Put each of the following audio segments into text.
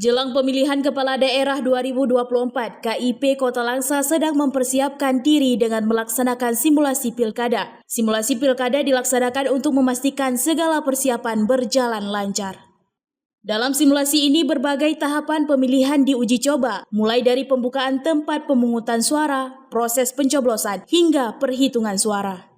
Jelang pemilihan kepala daerah 2024, KIP Kota Langsa sedang mempersiapkan diri dengan melaksanakan simulasi pilkada. Simulasi pilkada dilaksanakan untuk memastikan segala persiapan berjalan lancar. Dalam simulasi ini berbagai tahapan pemilihan diuji coba, mulai dari pembukaan tempat pemungutan suara, proses pencoblosan, hingga perhitungan suara.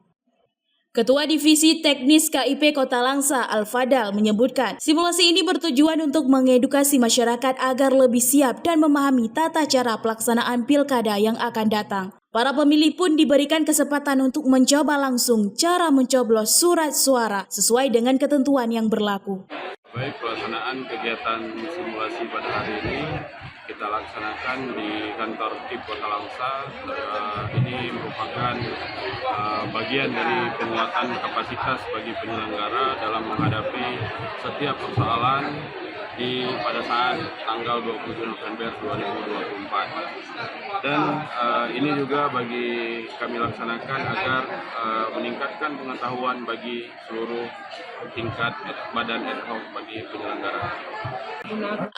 Ketua Divisi Teknis KIP Kota Langsa, Al-Fadal, menyebutkan simulasi ini bertujuan untuk mengedukasi masyarakat agar lebih siap dan memahami tata cara pelaksanaan pilkada yang akan datang. Para pemilih pun diberikan kesempatan untuk mencoba langsung cara mencoblos surat suara sesuai dengan ketentuan yang berlaku. Baik, pelaksanaan kegiatan simulasi pada hari ini kita laksanakan di kantor KIP Kota Langsa. Ini merupakan bagian dari penguatan kapasitas bagi penyelenggara dalam menghadapi setiap persoalan pada saat tanggal 27 November 2024. Dan ini juga bagi kami laksanakan agar meningkatkan pengetahuan bagi seluruh tingkat badan ad hoc bagi penyelenggara.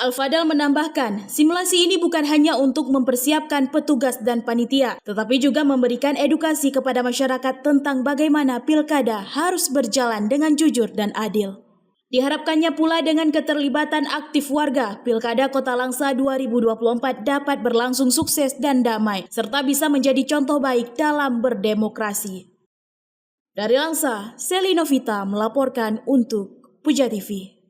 Al-Fadal menambahkan, simulasi ini bukan hanya untuk mempersiapkan petugas dan panitia, tetapi juga memberikan edukasi kepada masyarakat tentang bagaimana pilkada harus berjalan dengan jujur dan adil. Diharapkannya pula dengan keterlibatan aktif warga, Pilkada Kota Langsa 2024 dapat berlangsung sukses dan damai, serta bisa menjadi contoh baik dalam berdemokrasi. Dari Langsa, Seli Novita melaporkan untuk Puja TV.